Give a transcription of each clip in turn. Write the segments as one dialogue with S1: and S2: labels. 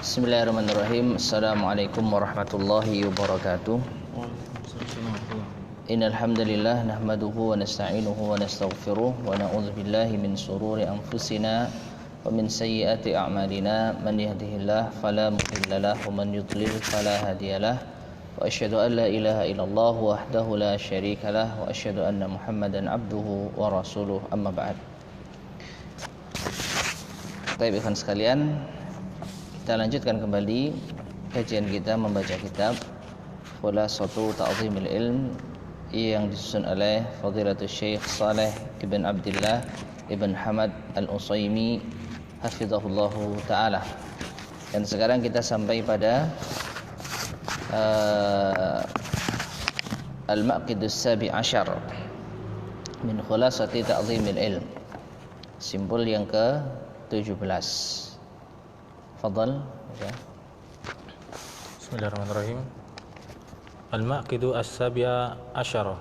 S1: Bismillahirrahmanirrahim. Assalamualaikum warahmatullahi wabarakatuh. Innal hamdalillah nahmaduhu wa nasta'inuhu wa nastaghfiruh wa na'udzu billahi min shururi anfusina wa min sayyiati a'malina. Man yahdihillahu fala mudilla lahu wa man yudlil fala hadiyalah. Wa asyhadu an la ilaha illallah wahdahu la syarika lah wa asyhadu anna Muhammadan abduhu wa rasuluh. Amma ba'd. Baik, ikhwan sekalian, kita lanjutkan kembali kajian kita membaca kitab Khulasatu Ta'zimil Ilm yang disusun oleh Fadilatul Syekh Saleh Ibn Abdullah Ibn Hamad Al-Utsaimin hafizahullahu ta'ala. Dan sekarang kita sampai pada Al-Maqidus Sabi Ashar min Khulasati Ta'zimil Ilm, simpul yang ke-17. Fadal ya.
S2: Bismillahirrahmanirrahim. Al-Maqidu as-sabi'a asyara.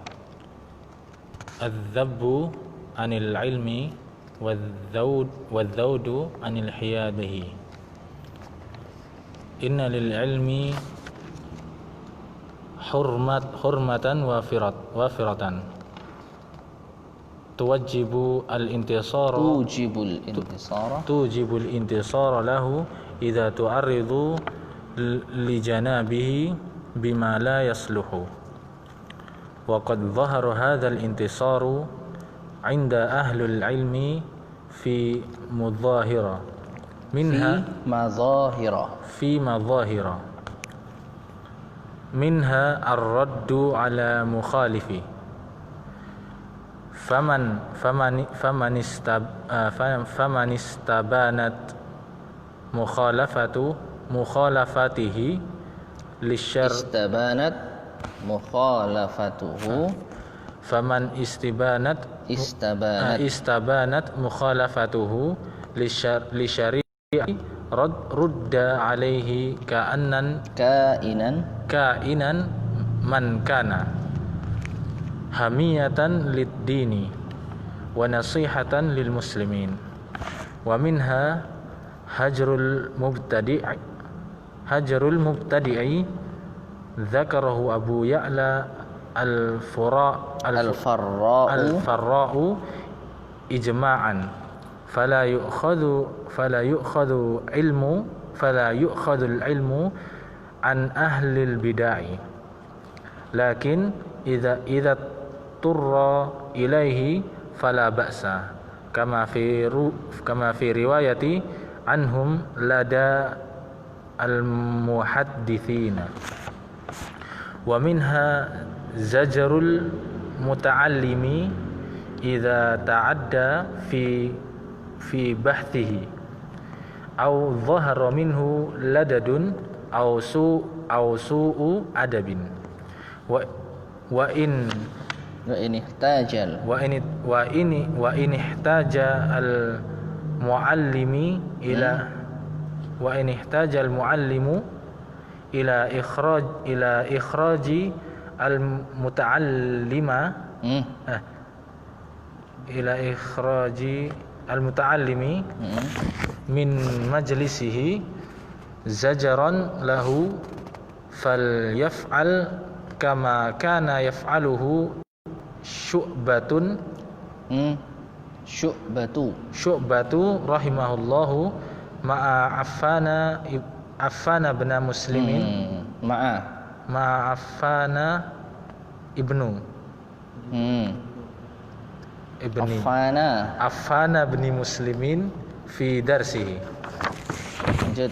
S2: Adz-dzabbu 'anil 'ilmi wadz-dzawdu 'anil hiyadihi. Inna lil 'ilmi hurmatan wafiratan. Tujibul intisara lahu idza tu'arridu li janabihi bima la yasluhu. Wa qad dhahara hadzal intisaru 'inda ahlul ilmi fi mudhahira minha minha ar-raddu 'ala mukhalifi faman istabanat mukhalafatihi lisyar faman istabanat mukhalafatuhu lisyari'i rudda alaihi kainan man kana hamiyatan lid-dini wa nasihatan lil muslimin. Wa minha hajrul mubtadi'i dzakarahu Abu Ya'la al-Farra'u ijma'an fala yu'khadhu al-ilmu an ahli al-bid'ah, lakin idza turra ilaihi fala ba'sa kama fi riwayati anhum lada al-muhaddithina. Wa minha zajrul muta'allimi idza ta'adda fi bahthihi aw dhahara minhu ladadun aw su'u adabin wa in ihtaja al muallimi ila ikhraji al muta'allimi min majlisihi zajaran lahu falyaf'al kama kana yaf'aluhu Syu'batu rahimahullahu ma'a Affana bin Muslimin ma'a Affana ibnu Affana bin Muslimin fi darsihi. Lanjut.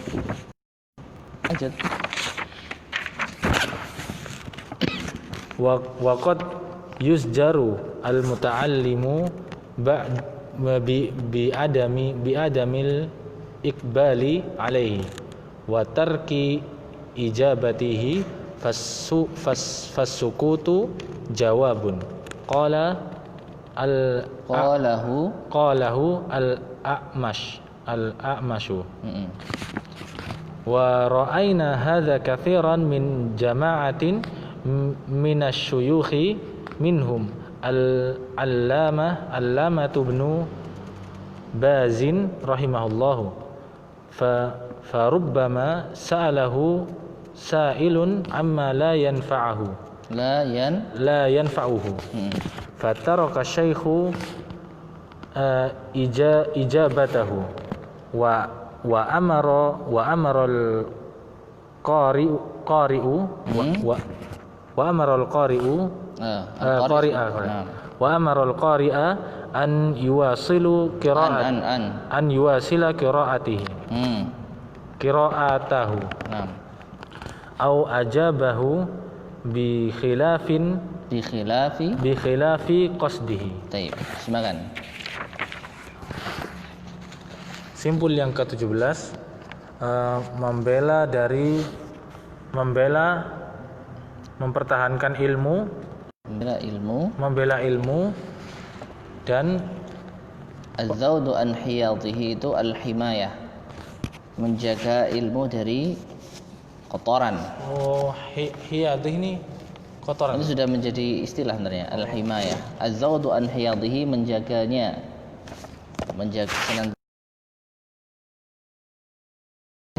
S2: Wa qad yusjaru al-muta'allimu bi adamil iqbali alaihi wa tarki ijabatihi fasukutu jawabun qalahu al-a'mashu. Wa ra'ayna hadza katsiran min jama'atin minasyuyukhi minhum al-allamah ibnu Bazin rahimahullahu farubbama sa'alahu sa'ilun amma la yanfa'uhu fataraka syaikhu ijabatahu wa amara al-qari'u wa amara al-qari'a an yuwasilu qira'atahu au ajabahu bi khilafi qasdihi.
S1: Baik, silakan.
S2: Simpul yang ke-17, mempertahankan ilmu, membela ilmu dan
S1: az-zawdu an hiyadhihi itu al-himayah, menjaga ilmu dari kotoran.
S2: Oh, hiyadhih ini kotoran.
S1: Ini sudah menjadi istilah sebenarnya, al-himayah. Az-zawdu an hiyadhihi, menjaganya,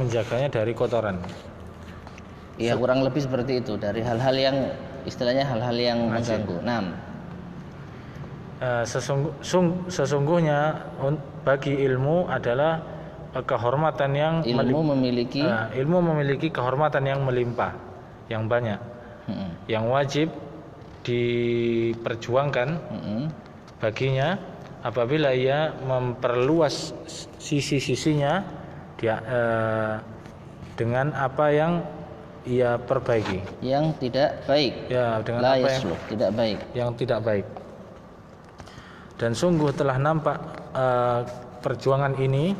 S2: menjaganya dari kotoran.
S1: Ya, kurang lebih seperti itu, dari hal-hal yang istilahnya hal-hal yang mengganggu.
S2: Sesungguhnya bagi ilmu adalah kehormatan yang
S1: memiliki
S2: kehormatan yang melimpah, yang banyak, yang wajib diperjuangkan baginya apabila ia memperluas sisi-sisinya dengan apa yang ia perbaiki,
S1: yang tidak baik,
S2: dengan apa yang tidak baik. Dan sungguh telah nampak perjuangan ini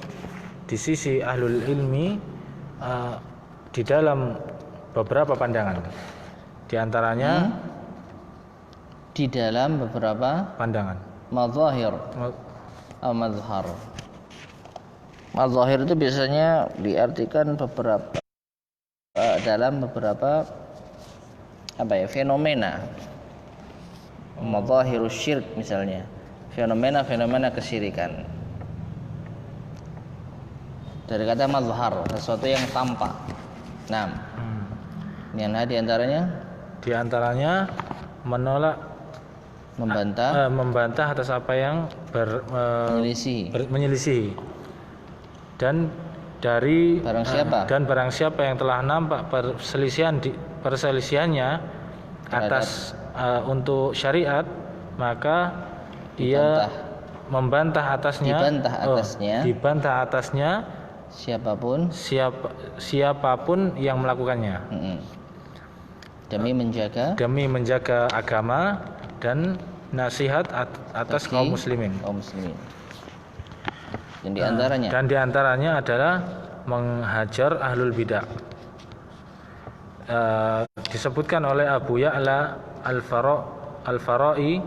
S2: di sisi ahlul ilmi di dalam beberapa pandangan. Di antaranya
S1: di dalam beberapa
S2: pandangan.
S1: Mazahir atau mazhar. Mazahir itu biasanya diartikan dalam beberapa fenomena. Mazahirus syirk misalnya, fenomena kesyirikan. Dari kata mazhar, sesuatu yang tampak. Di antaranya menolak, membantah atas apa yang menyelisihi. Dan dari barang siapa yang telah nampak perselisihannya atas untuk syariat, maka ia membantah atasnya, dibantah atasnya siapapun yang melakukannya, demi menjaga agama dan nasihat atas kaum muslimin. Dan di antaranya adalah menghajar ahlul bidah. Disebutkan oleh Abu Ya'la Al-Farra'i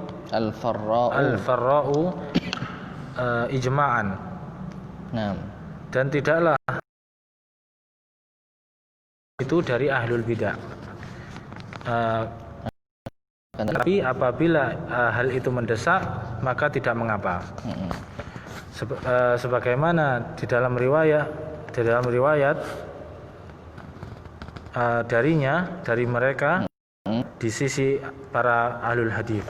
S1: ijma'an. Dan tidaklah itu dari ahlul bidah. Tapi apabila hal itu mendesak, maka tidak mengapa. Sebagaimana di dalam riwayat dari mereka di sisi para ahlul hadis.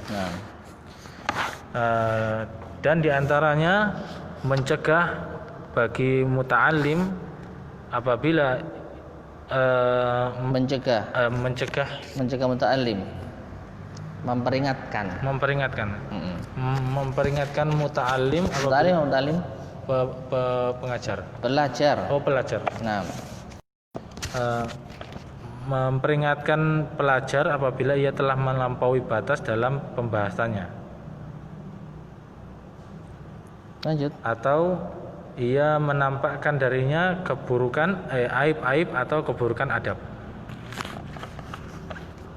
S1: Dan diantaranya mencegah bagi muta'allim apabila mencegah muta'allim, memperingatkan
S2: muta'allim pelajar. Memperingatkan pelajar apabila ia telah melampaui batas dalam pembahasannya.
S1: Lanjut.
S2: Atau ia menampakkan darinya keburukan, aib-aib atau keburukan adab.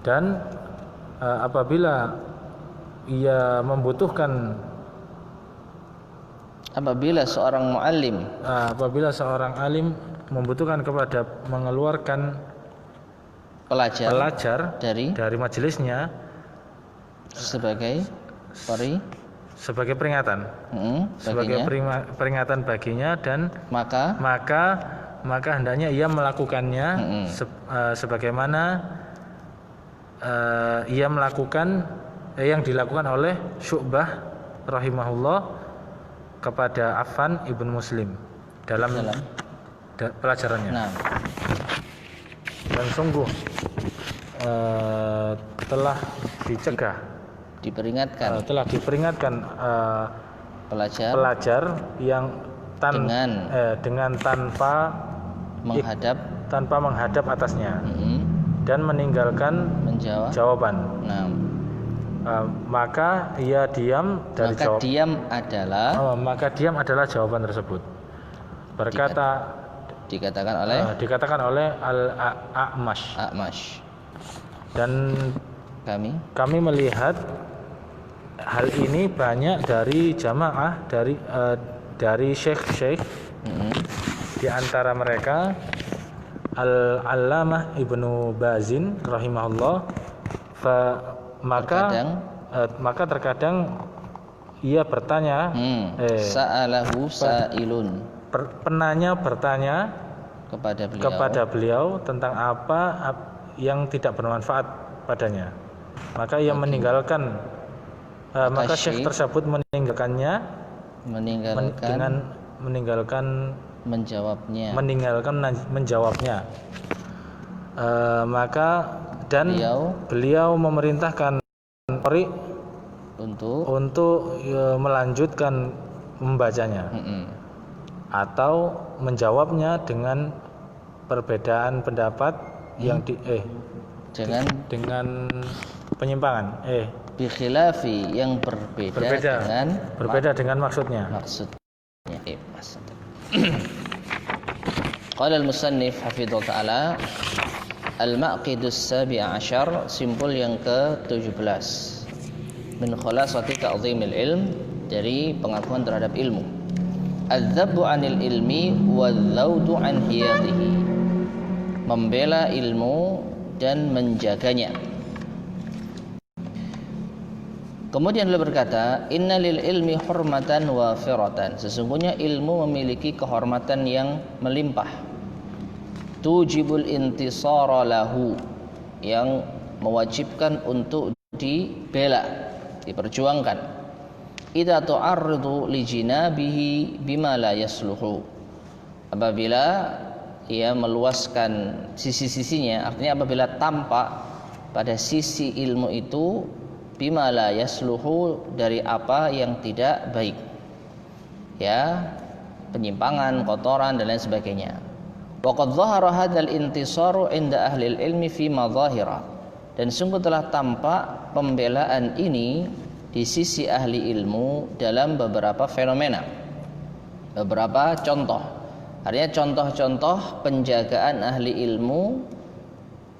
S2: Dan apabila ia membutuhkan, apabila seorang alim membutuhkan kepada mengeluarkan
S1: pelajar
S2: dari majelisnya
S1: sebagai
S2: sebagai peringatan. Sebagai peringatan baginya, dan maka hendaknya ia melakukannya sebagaimana ia melakukan yang dilakukan oleh Syu'bah rahimahullah kepada Affan ibn Muslim dalam pelajarannya.
S1: Nah.
S2: Dan sungguh telah dicegah, telah diperingatkan pelajar yang dengan tanpa menghadap atasnya dan meninggalkan jawaban.
S1: Nah.
S2: Maka ia diam dari jawaban. Maka diam adalah jawaban tersebut. Dikatakan oleh Al-A'mash. Dan kami melihat hal ini banyak dari jamaah, dari syekh-syekh. Di antara mereka Al-Allamah Ibnu Bazin rahimahullah. Maka terkadang ia bertanya,
S1: sa'alahu sa'ilun,
S2: penanya bertanya kepada beliau tentang apa yang tidak bermanfaat padanya. Maka ia meninggalkan, maka syekh tersebut meninggalkannya dengan meninggalkan menjawabnya. Maka dan beliau memerintahkan untuk melanjutkan membacanya atau menjawabnya dengan perbedaan pendapat yang dengan penyimpangan
S1: bikhilafi yang
S2: berbeda dengan maksudnya.
S1: Qala al-musannif hafidhahu ta'ala, al-maqidus sabi' asyar, simpul yang ke-17, min khulasati ta'zimil ilm, dari pengakuan terhadap ilmu. Adzabu 'anil ilmi wadzaudu 'an hiyadihi, membela ilmu dan menjaganya. Kemudian beliau berkata, innalil ilmi hurmatan wafiratan, sesungguhnya ilmu memiliki kehormatan yang melimpah. Tujibul intisara lahu, yang mewajibkan untuk dibela, diperjuangkan. Idza tu'arridu li jinabihi bima la yasluhu, apabila ia meluaskan sisi-sisinya, artinya apabila tampak pada sisi ilmu itu bima la yasluhu, dari apa yang tidak baik, ya, penyimpangan, kotoran dan lain sebagainya. Wa qad dhahara hadzal intisaru 'inda ahli ilmi fi madhahira, dan sungguh telah tampak pembelaan ini di sisi ahli ilmu dalam beberapa fenomena, beberapa contoh. Artinya contoh-contoh penjagaan ahli ilmu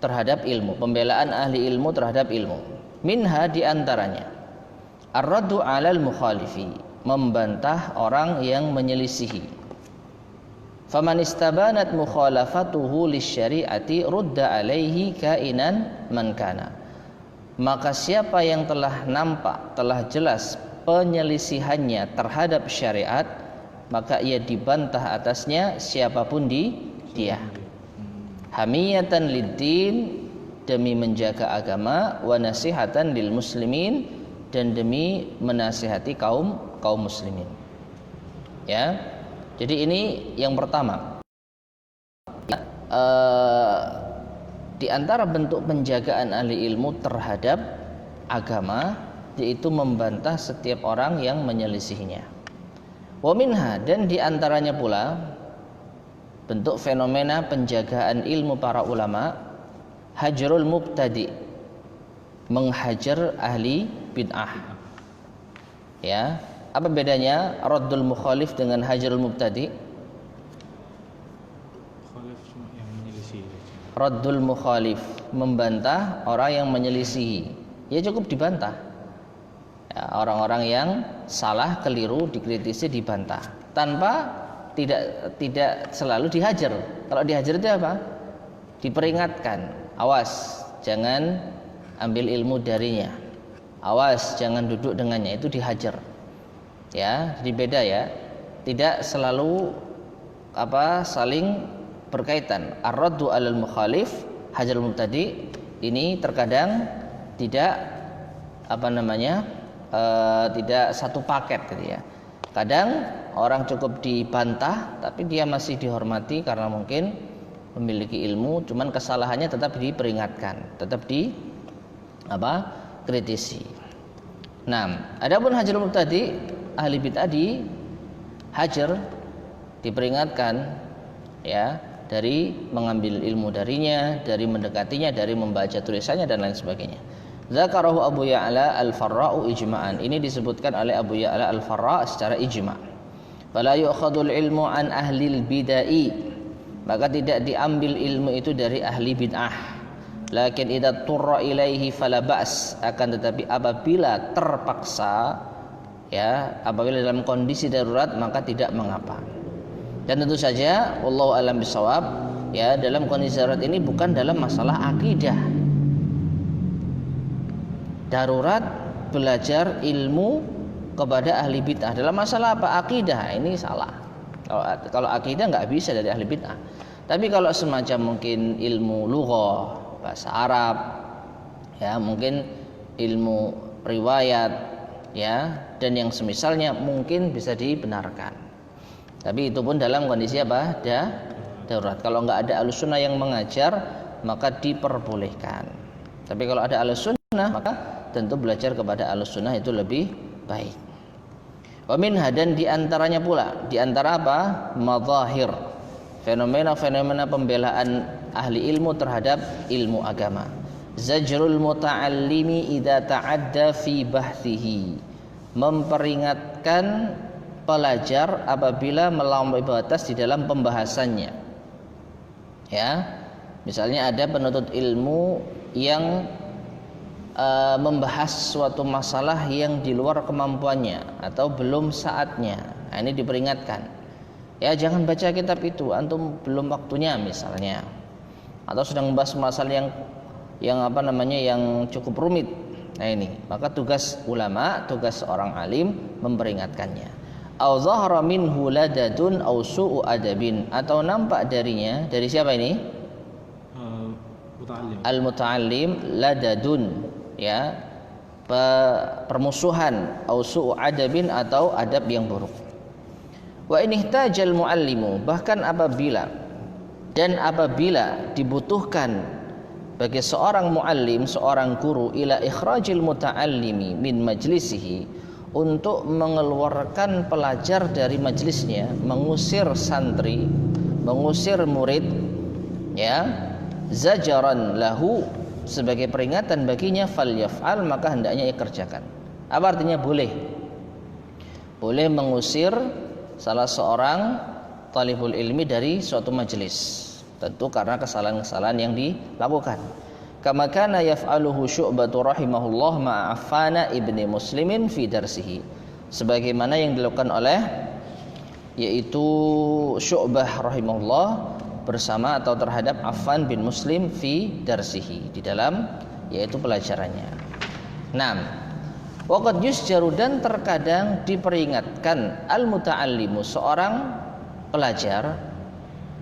S1: terhadap ilmu, pembelaan ahli ilmu terhadap ilmu. Minha, di antaranya ar-raddu 'alal mukhalifi, membantah orang yang menyelisihi. Faman istabanat mukhalafatuhu lisyari'ati rudda 'alaihi kainan man kana, maka siapa yang telah nampak, telah jelas penyelisihannya terhadap syariat, maka ia dibantah atasnya siapapun dia. Hamiyatan lid-din, demi menjaga agama, wa nasihatan lil muslimin, dan demi menasihati kaum muslimin. Ya. Jadi ini yang pertama. Di antara bentuk penjagaan ahli ilmu terhadap agama, yaitu membantah setiap orang yang menyelisihinya. Wa minha, dan di antaranya pula bentuk fenomena penjagaan ilmu para ulama, hajrul mubtadi, menghajar ahli bid'ah. Ya, apa bedanya raddul mukhalif dengan hajrul mubtadi? Raddul mukhalif, membantah orang yang menyelisihi, ya cukup dibantah. Ya, orang-orang yang salah, keliru, dikritisi, dibantah, tanpa tidak selalu dihajar. Kalau dihajar itu apa? Diperingatkan, awas jangan ambil ilmu darinya, awas jangan duduk dengannya, itu dihajar. Ya, jadi beda ya. Tidak selalu saling berkaitan. Ar-raddu 'alal mukhalif, hajarul mubtadi ini terkadang tidak tidak satu paket gitu ya. Kadang orang cukup dibantah tapi dia masih dihormati karena mungkin memiliki ilmu, cuman kesalahannya tetap diperingatkan, tetap kritisi. Nah, adapun hajarul mubtadi, ahli bid'ah hajar, diperingatkan ya dari mengambil ilmu darinya, dari mendekatinya, dari membaca tulisannya dan lain sebagainya. Zakarahu Abu Ya'la Al-Farra'u ijma'an. Ini disebutkan oleh Abu Ya'la Al-Farra' secara ijma'. Fala yu'khadul ilmu an ahlil bid'ah. Maka tidak diambil ilmu itu dari ahli bid'ah. Lakin idza turra ilaihi fala ba's. Akan tetapi apabila terpaksa, ya, apabila dalam kondisi darurat maka tidak mengapa. Dan tentu saja wallahu alam bisawab, ya, dalam kondisi darurat ini bukan dalam masalah akidah. Darurat belajar ilmu kepada ahli bid'ah dalam masalah apa? Akidah, ini salah. Kalau akidah nggak bisa dari ahli bid'ah. Tapi kalau semacam mungkin ilmu lughah, bahasa Arab, ya, mungkin ilmu riwayat, ya, dan yang semisalnya mungkin bisa dibenarkan. Tapi itu pun dalam kondisi darurat. Kalau nggak ada ahlussunnah yang mengajar maka diperbolehkan. Tapi kalau ada ahlussunnah maka tentu belajar kepada ahlussunnah itu lebih baik. Wa minha, dan diantaranya pula, diantara apa? Madzahir, fenomena-fenomena pembelaan ahli ilmu terhadap ilmu agama. Zajrul muta'allimi idza ta'adda fi bahthihi, memperingatkan pelajar apabila melampaui batas di dalam pembahasannya. Ya, misalnya ada penuntut ilmu yang membahas suatu masalah yang di luar kemampuannya atau belum saatnya. Nah, ini diperingatkan. Ya, jangan baca kitab itu, antum belum waktunya misalnya. Atau sedang membahas masalah yang cukup rumit. Nah, ini, maka tugas ulama, tugas seorang alim memperingatkannya. Au zahara minhu ladadun au su'u adabin, atau nampak darinya, dari siapa ini? Al-muta'allim, ladadun, ya, permusuhan, au su'u adabin, atau adab yang buruk. Wa in ihtajal muallimu, bahkan apabila dibutuhkan bagi seorang muallim, seorang guru, ila ikhrajil muta'allimi min majlisihi, untuk mengeluarkan pelajar dari majlisnya, mengusir santri, mengusir murid, ya, zajaran lahu, sebagai peringatan baginya, falyaf'al, maka hendaknya ia kerjakan. Apa artinya boleh? Boleh mengusir salah seorang talibul ilmi dari suatu majelis, tentu karena kesalahan-kesalahan yang dilakukan. Kama kana yaf'aluhu Syu'batu rahimahullah ma'a Affan ibni Muslimin fi darsihi, sebagaimana yang dilakukan oleh yaitu Syu'bah rahimahullah bersama atau terhadap Affan bin Muslim fi darsihi, di dalam yaitu pelajarannya. 6. Waqad yusjaru, dan terkadang diperingatkan al-muta'allimu, seorang pelajar,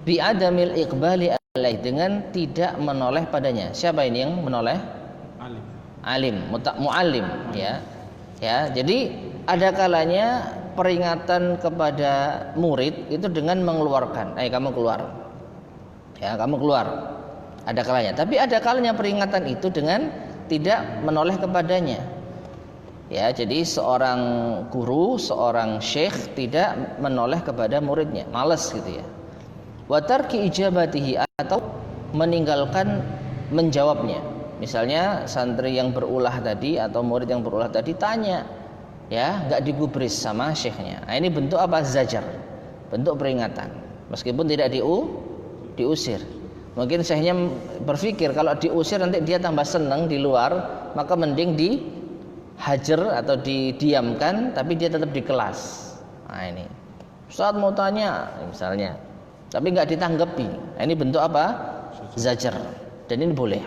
S1: bi adamil iqbali alaih, dengan tidak menoleh padanya. Siapa ini yang menoleh? Alim, muallim, ya. Ya, jadi ada kalanya peringatan kepada murid itu dengan mengeluarkan, kamu keluar. Ya, kamu keluar. Ada kalanya. Tapi ada kalanya peringatan itu dengan tidak menoleh kepadanya. Ya, jadi seorang guru, seorang syekh tidak menoleh kepada muridnya, malas gitu ya. Wa tarki ijabatihi, atau meninggalkan menjawabnya. Misalnya santri yang berulah tadi atau murid yang berulah tadi tanya, ya, enggak digubris sama syekhnya. Nah, ini bentuk apa? Zajar. Bentuk peringatan. Meskipun tidak diusir. Mungkin syekhnya berpikir kalau diusir nanti dia tambah senang di luar, maka mending dihajar atau didiamkan, tapi dia tetap di kelas. Nah, ini Ustaz mau tanya misalnya, tapi nggak ditanggapi. Nah, ini bentuk apa? Zajar. Dan ini boleh.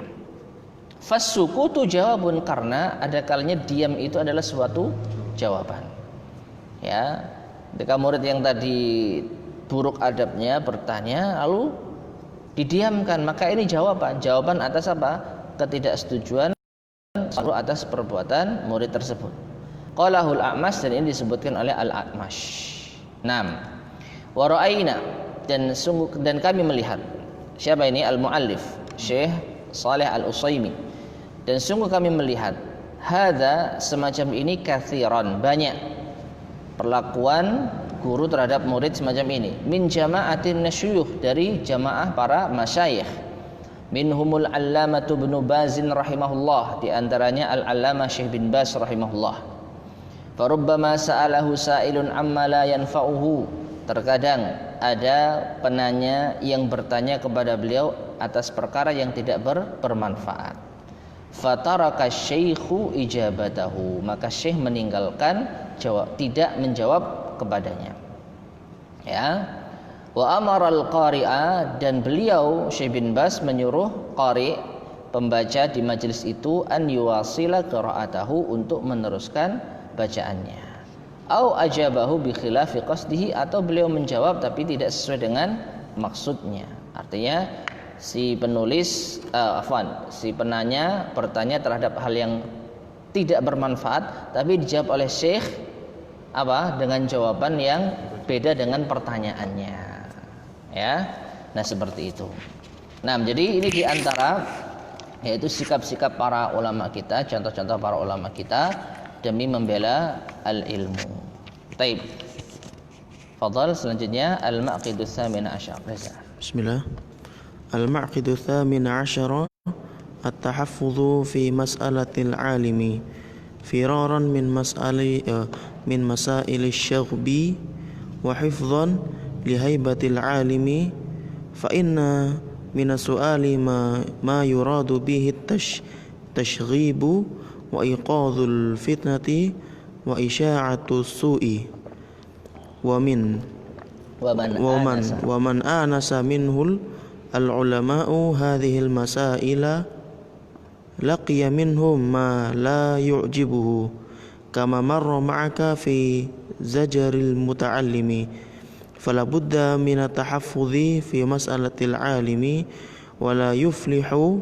S1: Fasukutu jawabun, karena ada kalanya diam itu adalah suatu jawaban. Ya, ketika murid yang tadi buruk adabnya bertanya lalu didiamkan, maka ini jawaban atas apa? Ketidaksetujuan lalu atas perbuatan murid tersebut. Qalahul A'mash, dan ini disebutkan oleh Al-A'mash. 6. Wa ra'ayna, dan kami melihat. Siapa ini? Al-Muallif, Syekh Shalih Al-Utsaimin. Dan sungguh kami melihat hadza, semacam ini, katsiran, banyak perlakuan guru terhadap murid semacam ini, min jama'atin nasyuyukh, dari jamaah para masyayikh, minhumul allamatu ibnu Bazin rahimahullah, di antaranya al-allamah Syekh bin Baz rahimahullah. Farubbama sa'alahu sa'ilun amma la yanfa'uhu, terkadang ada penanya yang bertanya kepada beliau atas perkara yang tidak bermanfaat. Fataraka syaikhu ijabatahu, maka syekh meninggalkan tidak menjawab kepadanya. Ya. Wa amaral qari'a, dan beliau Syekh bin Baz menyuruh qari, pembaca di majelis itu, an yuwasila qira'atahu, untuk meneruskan bacaannya. Au ajabahu bi khilafi qasdihi, atau beliau menjawab tapi tidak sesuai dengan maksudnya. Artinya si penanya bertanya terhadap hal yang tidak bermanfaat, tapi dijawab oleh syekh dengan jawaban yang beda dengan pertanyaannya. Ya. Nah, seperti itu. Nah, jadi ini diantara yaitu sikap-sikap para ulama kita, contoh-contoh para ulama kita demi membela al-ilmu. Taib. Fadhal, selanjutnya al-maqidus tsamin asyar.
S3: Bismillah. Al-maqidus tsamin asyar at-tahaffudhu fi mas'alatil alimi firaran min masaili syaghbi wa hifdhan li haibatil alimi, fa inna min as-su'ali ma yuradu bihi tashghibu wa iqadhul fitnati wa isya'atu su'i wa man anasa minhul al-ulama'u hadhihi al-masaila laqiya minhum ma la yu'jibuhu kama marra ma'aka fi zajaril muta'allimi, fala budda min at-tahaffudhi fi mas'alatil alimi wa la yuflihu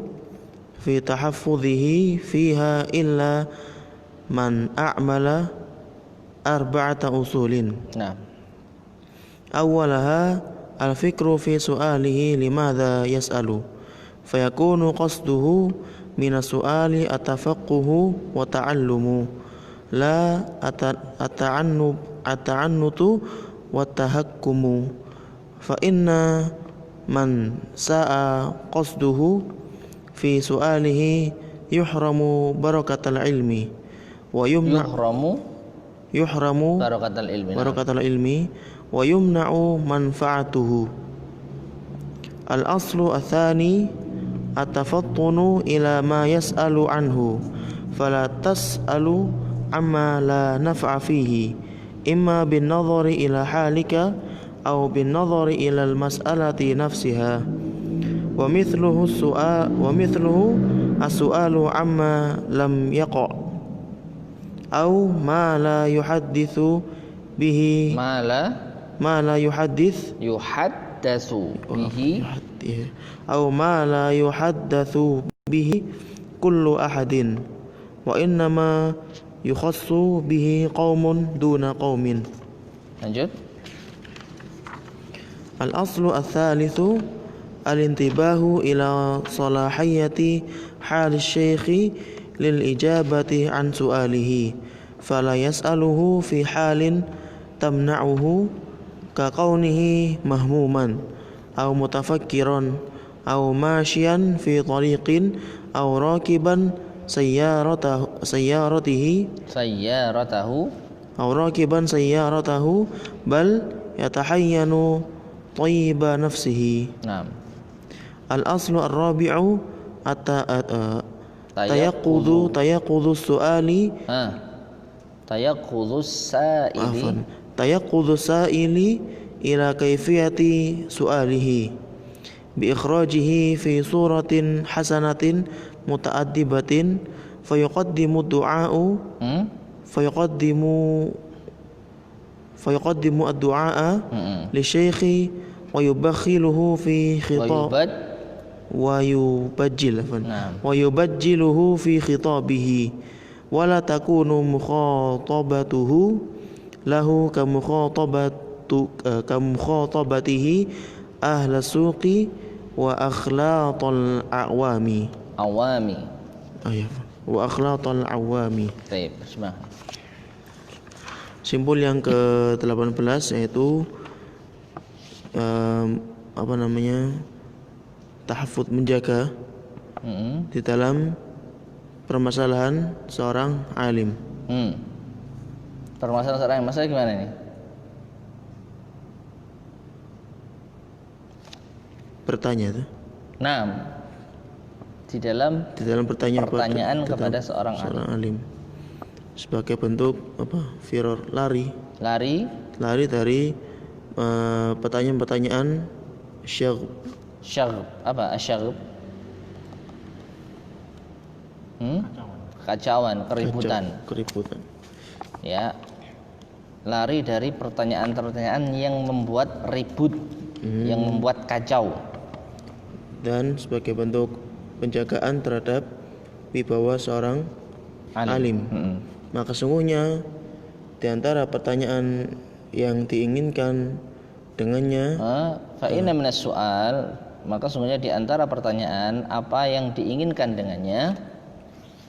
S3: fi tahaffudhihi fiha illa man a'mala arba'ata usulin.
S1: Nah,
S3: awwalaha al-fikru fi su'alihi limadha yas'alu, fayakunu qasduhu mina su'ali atafaqquhu wa ta'allumu, la ata'annutu wa tahakkumu, fa inna man sa'a qasduhu fi su'alihi yuhramu barakatal ilmi wa yuhramu barakatal ilmi wa yumna'u manfa'atuhu. Al-aslu athani atafattunu ila ma yas'alu anhu, fala tas'alu amma la naf'a fihi, imma bin nadhari ila halika aw bin nadhari ila al-mas'alati nafsiha, wa mithluhu as-su'alu amma lam yaqa' aw ma la yuhaddithu bihi ma la yuhaddatsu bihi aw ma la yuhaddatsu bihi kullu ahadin wa innama yukhassu bihi qaumun duna qaumin.
S1: Lanjut.
S3: Al-aslu ats-tsalitsu al-intibahu ila salahiyati hal asy-syaikhi lil ijabati an su'alihi, fala yas'aluhu fi halin tamna'uhu ka kaunihi mahmuman aw mutafakkiran aw mashiyan fi tariqin aw rakiban sayyaratahu aw rakiban sayyaratahu bal yatahayyanu tayyiba nafsihi.
S1: Naam.
S3: Al-aslu ar-rabi'u tayaqqudhu su'ali tayaqqudhu sa'ili ila kaifiyati su'alihi bi ikhrajihi fi suratin hasanatin muta'addibatin fayuqaddimu fayuqaddimu ad-du'a
S1: Mm-mm.
S3: li syaikhi wa yubakhiluhu fi khitab
S1: Wayubad.
S3: wa yubajjil
S1: Naam.
S3: wa yubajjiluhu fi khitabihi wa la takunu mukhatabatuhu lahu ka mukhatabatihi ahla suqi wa akhlaqal awami.
S1: Awami.
S3: Wa akhlaqal awami.
S1: Baik, bismillah.
S3: Simbol yang ke-18 yaitu tahafud, menjaga
S1: Mm-mm.
S3: di dalam permasalahan seorang alim.
S1: Permasalahan seorang masalah gimana ini?
S3: Bertanya tuh.
S1: Naam. Di dalam pertanyaan kepada seorang
S3: alim. Sebagai bentuk firar, lari dari pertanyaan-pertanyaan
S1: syagb. Apa asyagb? Kacauan, keributan. Ya. Lari dari pertanyaan-pertanyaan yang membuat ribut, yang membuat kacau.
S3: Dan sebagai bentuk penjagaan terhadap wibawa seorang alim. Maka sungguhnya di antara pertanyaan yang diinginkan dengannya
S1: fa inna minas su'al, maka sungguhnya di antara pertanyaan apa yang diinginkan dengannya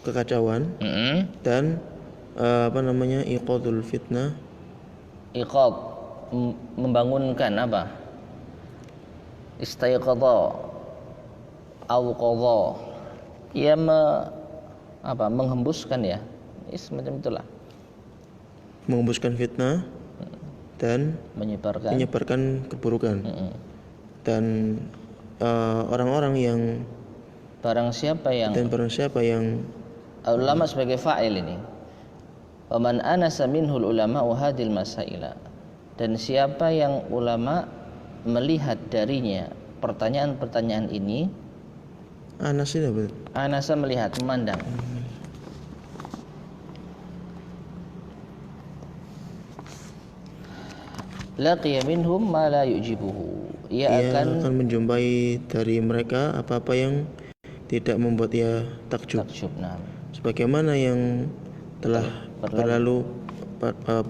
S3: kekacauan dan iqadul fitnah.
S1: Iqad, membangunkan apa? Istaiqadha au qadha. Ia menghembuskan ya. Semacam itulah.
S3: Menghembuskan fitnah dan menyebarkan keburukan. Dan orang-orang yang
S1: barang siapa yang ulama sebagai fa'il ini. Wa man anasa minhul ulama hadil masaila. Dan siapa yang ulama melihat darinya pertanyaan-pertanyaan ini, anasa melihat, memandang. Laqiya minhum ma la yujibuhu. Ia akan
S3: menjumpai dari mereka apa-apa yang tidak membuat ia takjub.
S1: Nah.
S3: Sebagaimana yang telah berlalu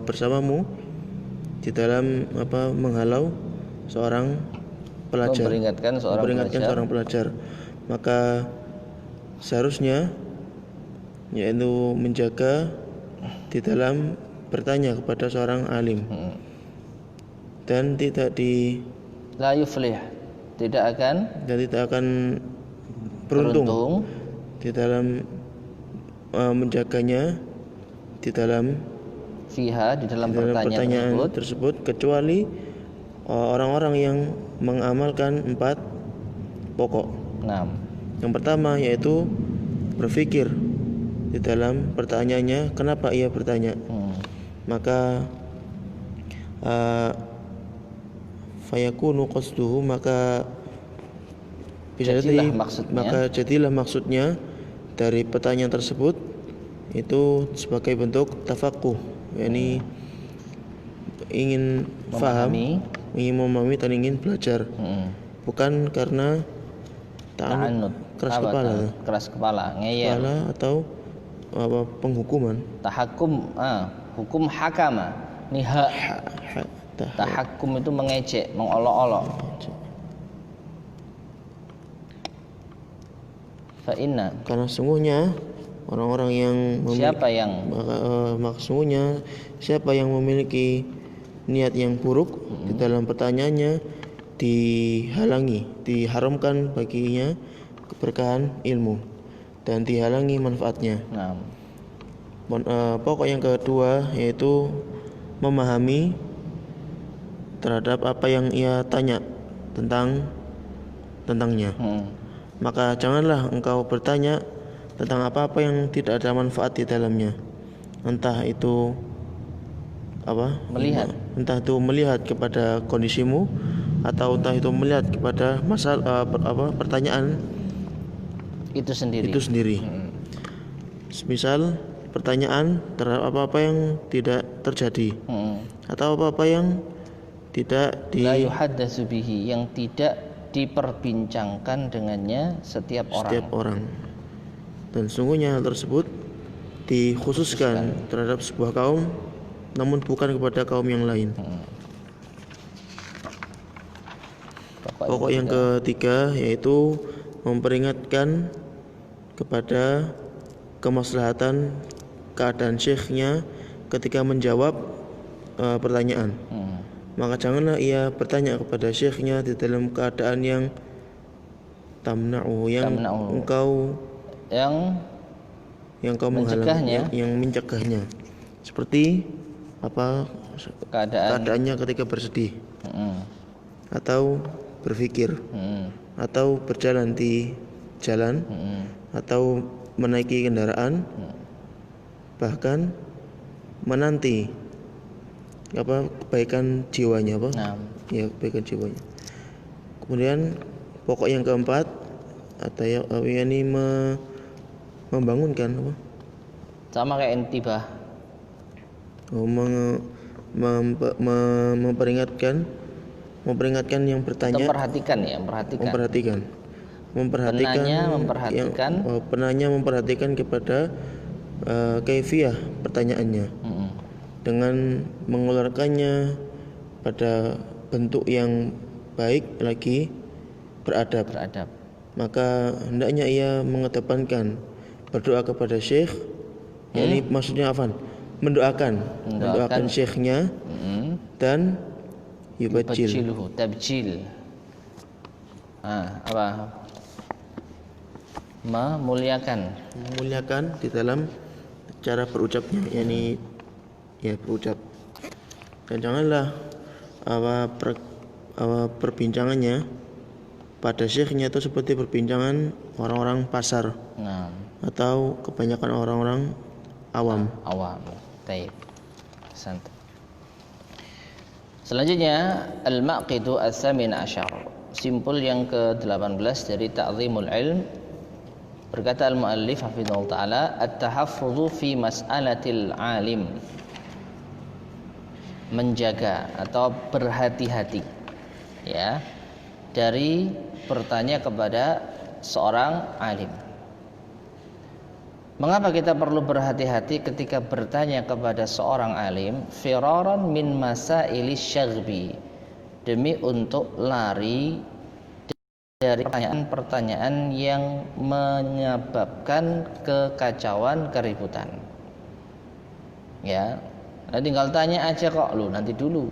S3: bersamamu di dalam menghalau seorang pelajar,
S1: memperingatkan seorang pelajar.
S3: Maka seharusnya yaitu menjaga di dalam bertanya kepada seorang alim. Dan tidak
S1: la yuflih, tidak akan beruntung
S3: di dalam menjaganya di dalam pertanyaan tersebut kecuali orang-orang yang mengamalkan 4 pokok. Yang pertama yaitu berpikir di dalam pertanyaannya kenapa ia bertanya. Maka fayakunu qasduhu, maka jadilah maksudnya dari pertanyaan tersebut itu sebagai bentuk tafaqquh, yakni ingin memahami dan ingin belajar, bukan karena ta'annud, keras kepala, ngeyel atau penghukuman.
S1: Hukum hakama, tahakkum itu mengejek, mengolok-olok.
S3: Karena sungguhnya orang-orang yang siapa yang memiliki niat yang buruk di dalam pertanyaannya diharamkan baginya keberkahan ilmu dan dihalangi manfaatnya. Pokok yang kedua yaitu memahami terhadap apa yang ia tanya tentangnya. Maka janganlah engkau bertanya tentang apa-apa yang tidak ada manfaat di dalamnya. Entah itu melihat kepada kondisimu atau entah itu melihat kepada masalah pertanyaan itu sendiri. Misal pertanyaan terhadap apa-apa yang tidak terjadi atau apa-apa yang tidak
S1: la yuhaddatsu bihi, yang tidak diperbincangkan dengannya setiap
S3: setiap
S1: orang.
S3: orang. Dan sungguhnya hal tersebut dikhususkan terhadap sebuah kaum, namun bukan kepada kaum yang lain. Pokok yang ketiga yaitu memperingatkan kepada kemaslahatan keadaan syekhnya ketika menjawab pertanyaan. Maka janganlah ia bertanya kepada syekhnya di dalam keadaan yang tamna'u, yang engkau
S1: mencegahnya,
S3: yang mencegahnya. Seperti apa keadaannya ketika bersedih, atau berpikir, atau berjalan di jalan, atau menaiki kendaraan, bahkan menanti kebaikan jiwanya ya, kebaikan jiwanya. Kemudian pokok yang keempat atau yakni membangunkan
S1: sama kayak intibah,
S3: memperingatkan yang bertanya, penanya memperhatikan kepada kaifiyah pertanyaannya, dengan mengeluarkannya pada bentuk yang baik lagi beradab. Maka hendaknya ia mengedepankan berdoa kepada syekh, yakni maksudnya apa? Mendoakan syekhnya, dan
S1: yubajjiluhu tabjil. Memuliakan
S3: di dalam cara berucapnya, yakni berucap. Dan janganlah perbincangannya pada syekhnya itu seperti perbincangan orang-orang pasar, atau kebanyakan orang-orang awam.
S1: Baik. Santai. Selanjutnya al-maqidu as-samin asyar, simpul yang ke-18 dari ta'zimul ilm. Berkata al-muallif hafizahullah taala, at-tahaffudhu fi mas'alatil alim, menjaga atau berhati-hati ya dari bertanya kepada seorang alim. Mengapa kita perlu berhati-hati ketika bertanya kepada seorang alim? Firaran min masailis syaghbi, demi untuk lari dari pertanyaan-pertanyaan yang menyebabkan kekacauan, keributan. Ya, nah, tinggal tanya aja kok, nanti dulu.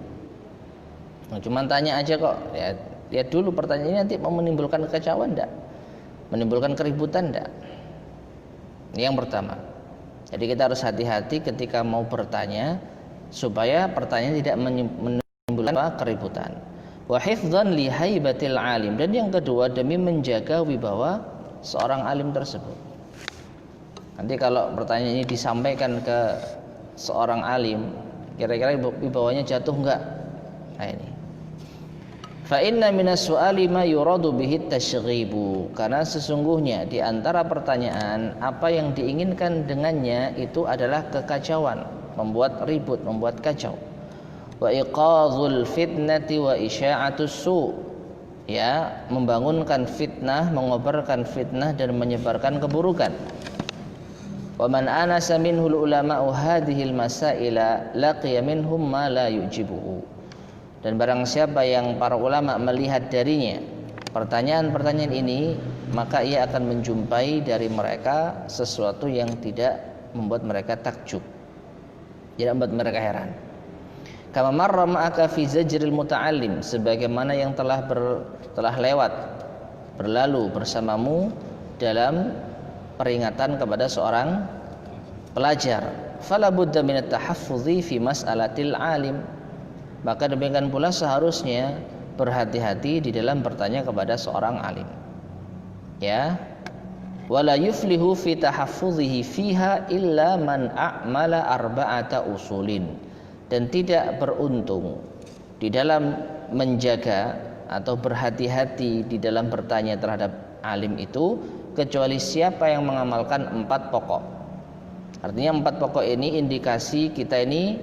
S1: Cuman tanya aja kok, ya lihat dulu pertanyaan ini nanti mau menimbulkan kekacauan enggak? Menimbulkan keributan enggak? Ini yang pertama. Jadi kita harus hati-hati ketika mau bertanya supaya pertanyaan tidak menimbulkan keributan. Wa hifdzan li haibatil alim, dan yang kedua demi menjaga wibawa seorang alim tersebut. Nanti kalau pertanyaan ini disampaikan ke seorang alim, kira-kira wibawanya jatuh enggak? Nah ini. Fa inna minas su'ali ma yuradu bihi tasyghibu, karena sesungguhnya di antara pertanyaan apa yang diinginkan dengannya itu adalah kekacauan, membuat ribut, membuat kacau. Wa iqadzul fitnati wa isya'atus su', ya, membangunkan fitnah, mengobarkan fitnah dan menyebarkan keburukan. Wa man anasa minhul ulama'u hadhil masaila laqiya minhum ma la yujibuhu, dan barang siapa yang para ulama melihat darinya pertanyaan-pertanyaan ini, maka ia akan menjumpai dari mereka sesuatu yang tidak membuat mereka takjub, tidak membuat mereka heran. Kama marra ma'aka fi zajril muta'allim, sebagaimana yang telah lewat berlalu bersamamu dalam peringatan kepada seorang pelajar. Fala budda min at-tahaffudhi fi mas'alatil alim, maka demikian pula seharusnya berhati-hati di dalam bertanya kepada seorang alim. Ya. Wala yuflihu fi tahaffudhihi fiha illa man a'mala arba'ata usulin, dan tidak beruntung di dalam menjaga atau berhati-hati di dalam bertanya terhadap alim itu kecuali siapa yang mengamalkan 4 pokok. Artinya 4 pokok ini indikasi kita ini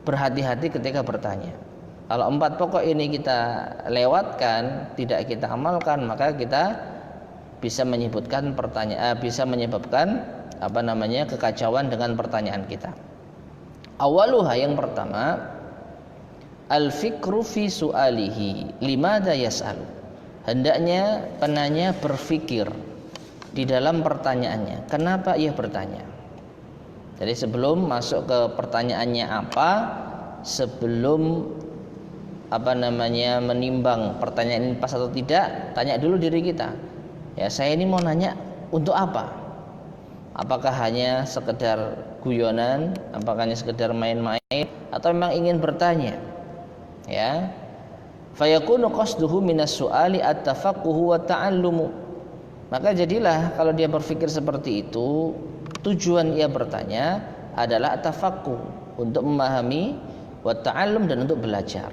S1: berhati-hati ketika bertanya. Kalau 4 pokok ini kita lewatkan, tidak kita amalkan, maka kita bisa menyebabkan kekacauan dengan pertanyaan kita. Awaluha, yang pertama, al-fikru fi su'alihi limadha yas'al. Hendaknya penanya berfikir di dalam pertanyaannya, kenapa ia bertanya. Jadi sebelum masuk ke pertanyaannya apa, sebelum menimbang pertanyaan ini pas atau tidak, tanya dulu diri kita. Ya, saya ini mau nanya untuk apa? Apakah hanya sekedar guyonan, apakah hanya sekedar main-main, atau memang ingin bertanya? Ya. Fayakunu qasduhu minas su'ali at-tafaqquhu wa ta'allumu. Maka jadilah kalau dia berpikir seperti itu, tujuan ia bertanya adalah at-tafaqquh, untuk memahami, wa ta'allum, dan untuk belajar.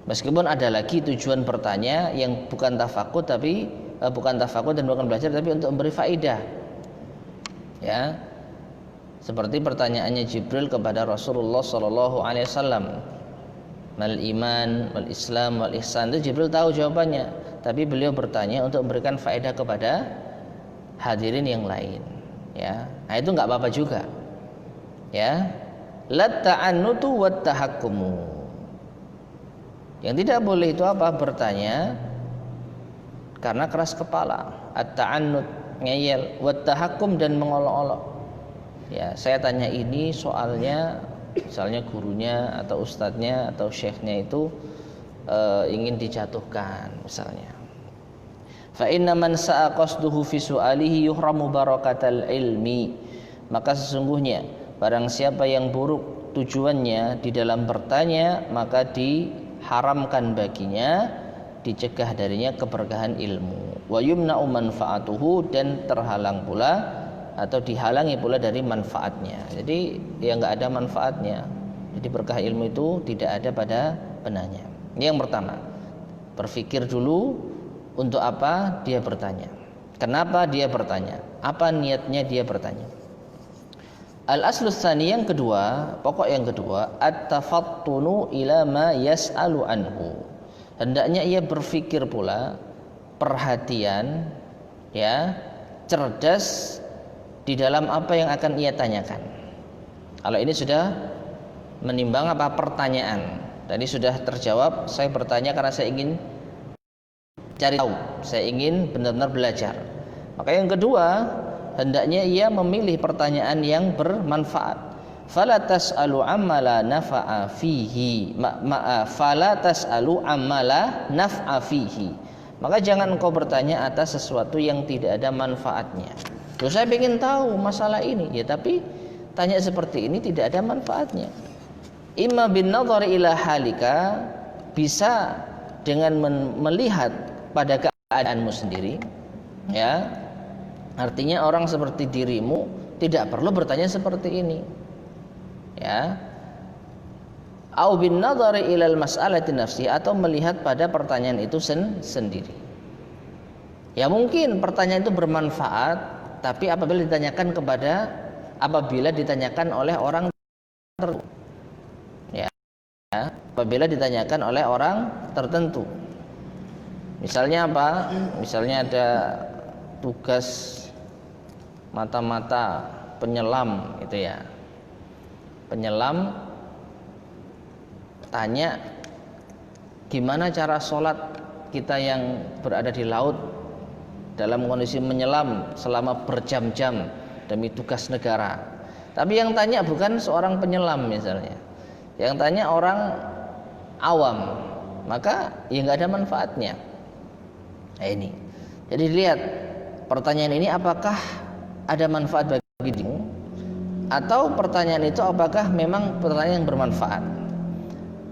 S1: Meskipun ada lagi tujuan bertanya yang bukan tafaqquh dan bukan belajar, tapi untuk memberi faidah. Ya. Seperti pertanyaannya Jibril kepada Rasulullah sallallahu alaihi wasallam, mal iman wal islam wal ihsan. Itu Jibril tahu jawabannya, tapi beliau bertanya untuk memberikan faedah kepada hadirin yang lain. Ya, nah itu nggak apa-apa juga. Ya, la ta'annutu wat tahakkumu. Yang tidak boleh itu apa? Bertanya karena keras kepala, at-ta'annut, ngeyel, wat tahakkum, dan mengolok-olok. Ya, saya tanya ini soalnya, misalnya gurunya atau ustadznya atau syekhnya itu ingin dijatuhkan misalnya. Fa inna man sa'a qasduhu fi su'alihi yuhramu barakatal ilmi. Maka sesungguhnya barang siapa yang buruk tujuannya di dalam bertanya, maka diharamkan baginya, dicegah darinya keberkahan ilmu. Wa yumna'u manfaatuhu, dan terhalang pula atau dihalangi pula dari manfaatnya. Jadi ya nggak ada manfaatnya. Jadi berkah ilmu itu tidak ada pada penanya. Ini yang pertama. Berpikir dulu untuk apa dia bertanya. Kenapa dia bertanya? Apa niatnya dia bertanya? Al-aslus tsani, yang kedua, pokok yang kedua, at-tafattunu ila ma yas'alu anhu. Hendaknya ia berpikir pula, perhatian, ya, cerdas di dalam apa yang akan ia tanyakan. Kalau ini sudah menimbang apa pertanyaan. Tadi sudah terjawab, saya bertanya karena saya ingin cari tahu, saya ingin benar-benar belajar. Maka yang kedua, hendaknya ia memilih pertanyaan yang bermanfaat. Fala tas'alu amma la naf'a fihi. Fala tas'alu amma la naf'a fihi. Maka jangan engkau bertanya atas sesuatu yang tidak ada manfaatnya. Loh, saya ingin tahu masalah ini, ya, tapi tanya seperti ini tidak ada manfaatnya. Imma bin nadhari ila halika, bisa dengan melihat pada keadaanmu sendiri, ya. Artinya orang seperti dirimu tidak perlu bertanya seperti ini, ya. Au bin nadhari ilal mas'alati nafsi, atau melihat pada pertanyaan itu sendiri. Ya, mungkin pertanyaan itu bermanfaat, tapi apabila ditanyakan oleh orang tertentu, ya, apabila ditanyakan oleh orang tertentu. Misalnya apa? Misalnya ada tugas mata-mata penyelam, gitu ya. Penyelam tanya gimana cara sholat kita yang berada di laut dalam kondisi menyelam selama berjam-jam demi tugas negara. Tapi yang tanya bukan seorang penyelam misalnya, yang tanya orang awam, maka ya nggak ada manfaatnya. Nah, ini. Jadi lihat pertanyaan ini, apakah ada manfaat bagi dirimu, atau pertanyaan itu apakah memang pertanyaan yang bermanfaat.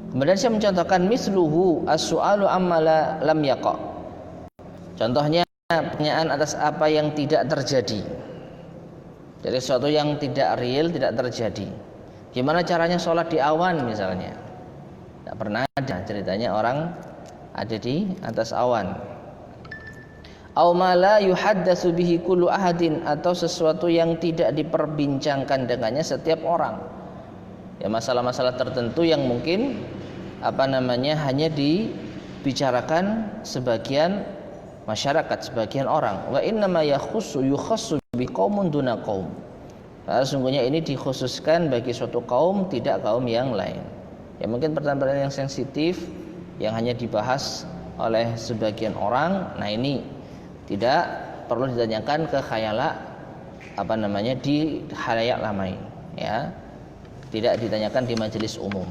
S1: Kemudian saya mencontohkan misluhu as-su'alu amma lam yaqa. Contohnya pertanyaan atas apa yang tidak terjadi. Jadi sesuatu yang tidak real, tidak terjadi. Gimana caranya sholat di awan misalnya? Tidak pernah ada ceritanya orang ada di atas awan. Au ma la yuhaddatsu bihi kullu ahadin, atau sesuatu yang tidak diperbincangkan dengannya setiap orang. Ya, masalah-masalah tertentu yang mungkin hanya dibicarakan sebagian masyarakat, sebagian orang. Wa innama yukhassu biqaumin duna qaum. Sesungguhnya ini dikhususkan bagi suatu kaum, tidak kaum yang lain. Ya, mungkin pertanyaan-pertanyaan yang sensitif yang hanya dibahas oleh sebagian orang, nah ini tidak perlu ditanyakan ke khayala di khalayak ramai, ya. Tidak ditanyakan di majelis umum.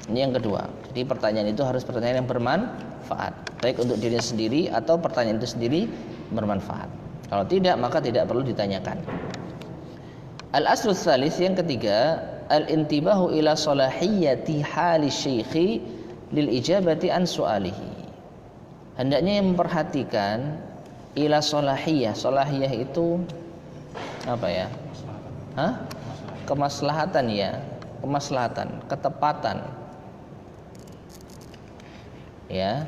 S1: Ini yang kedua. Jadi pertanyaan itu harus pertanyaan yang bermanfaat, baik untuk diri sendiri atau pertanyaan itu sendiri bermanfaat. Kalau tidak, maka tidak perlu ditanyakan. Al-aslu tsalis, yang ketiga, al-intibahu ila salahiyyati hali syekhi lil ijabati an su'alihi. Hendaknya yang memperhatikan ila salahiyah. Salahiyah itu apa ya? Kemaslahatan, ya. Kemaslahatan, ketepatan. Ya.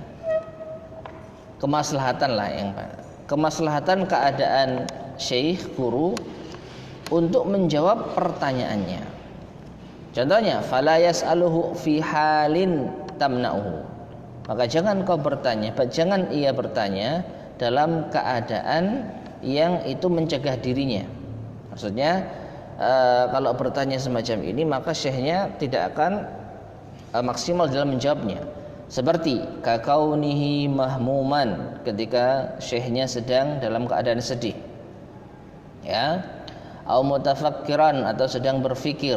S1: Kemaslahatan lah kemaslahatan keadaan syekh, guru untuk menjawab pertanyaannya. Contohnya, fala yas'aluhu fi halin tamna'uhu. Maka jangan ia bertanya dalam keadaan yang itu mencegah dirinya. Maksudnya kalau bertanya semacam ini, maka syekhnya tidak akan maksimal dalam menjawabnya. Seperti kakaunihi mahmuman, ketika syekhnya sedang dalam keadaan sedih, ya, au mutafakkiran, atau sedang berfikir,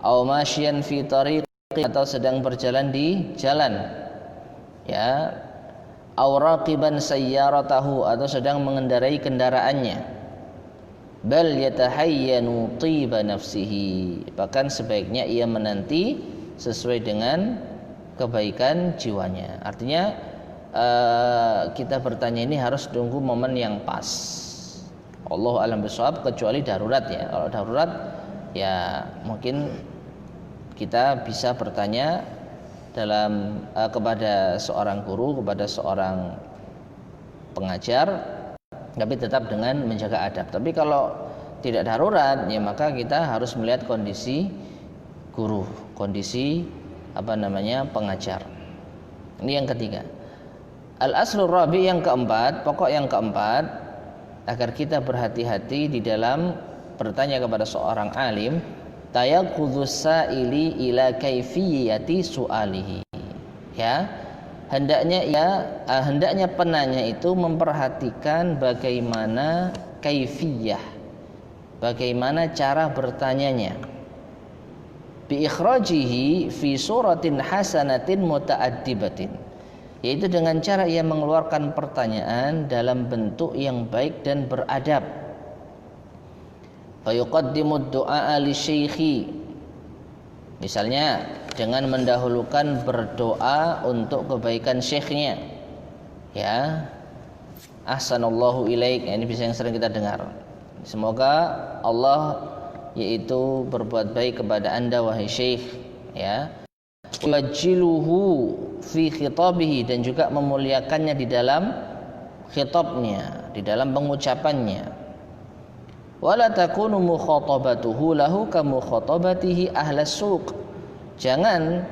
S1: au masyian fi tariq, atau sedang berjalan di jalan, ya, au raqiban sayyaratahu, atau sedang mengendarai kendaraannya, bal yatahayyanu tiba nafsihi, bahkan sebaiknya ia menanti sesuai dengan kebaikan jiwanya. Artinya kita bertanya ini harus tunggu momen yang pas. Allahu a'lam bishawab, kecuali darurat, ya. Kalau darurat, ya mungkin kita bisa bertanya kepada seorang guru, kepada seorang pengajar, tapi tetap dengan menjaga adab. Tapi kalau tidak darurat, ya maka kita harus melihat kondisi guru, kondisi pengajar. Ini yang ketiga. Al-aslur rabi, yang keempat, pokok yang keempat, agar kita berhati-hati di dalam bertanya kepada seorang alim, tayaqqudzus sa'ili ila kaifiyati su'alihi. Ya, hendaknya penanya itu memperhatikan bagaimana kaifiyah, bagaimana cara bertanyanya, bi ikhrajihi fi suratin hasanatin muta'addibatin, yaitu dengan cara ia mengeluarkan pertanyaan dalam bentuk yang baik dan beradab. Fa yuqaddimu du'a li syekhi, misalnya dengan mendahulukan berdoa untuk kebaikan syekhnya, ya, ahsanallahu ilaik. Ini bisa yang sering kita dengar, semoga Allah yaitu berbuat baik kepada anda wahai syekh, ya, wajiluhu fi khitabihi, dan juga memuliakannya di dalam khitabnya, di dalam pengucapannya. Wala takunu mukhatabatuhu lahu ka mukhatabatihi ahlas suq. Jangan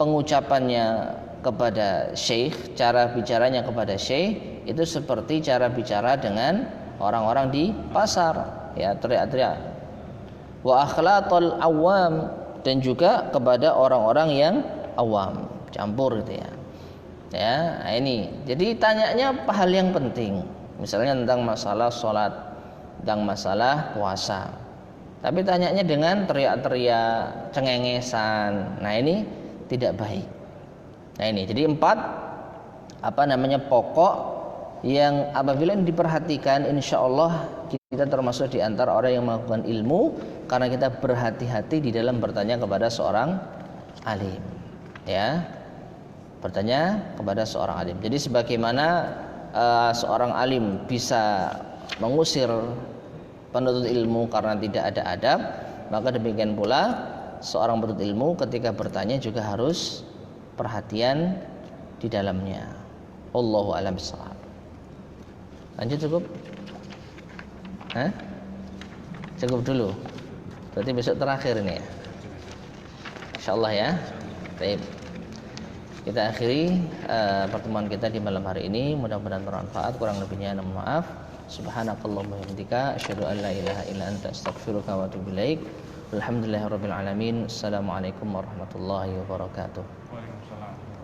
S1: pengucapannya kepada syekh, cara bicaranya kepada syekh itu seperti cara bicara dengan orang-orang di pasar, ya, teriak-teriak. Wa akhlaqal awam, dan juga kepada orang-orang yang awam, campur gitu, ya. Ya, nah ini. Jadi tanyanya hal yang penting, misalnya tentang masalah sholat, tentang masalah puasa. Tapi tanyanya dengan teriak-teriak, cengengesan. Nah, ini tidak baik. Nah, ini. Jadi 4 pokok yang apabila diperhatikan, insya Allah kita termasuk di antara orang yang melakukan ilmu, karena kita berhati-hati di dalam bertanya kepada seorang alim, ya, bertanya kepada seorang alim. Jadi sebagaimana seorang alim bisa mengusir penuntut ilmu karena tidak ada adab, maka demikian pula seorang penuntut ilmu ketika bertanya juga harus perhatian di dalamnya. Allahu a'lam bishawab. Lanjut cukup? Cukup dulu. Berarti besok terakhir ini, ya. Insyaallah ya. Baik. Kita akhiri pertemuan kita di malam hari ini. Mudah-mudahan bermanfaat. Kurang lebihnya mohon maaf. Subhanakallahumma wa bihamdika asyhadu an la ilaha illa anta astaghfiruka wa atubu ilaik. Alhamdulillahirabbil alamin. Assalamualaikum warahmatullahi wabarakatuh.
S2: Waalaikumsalam.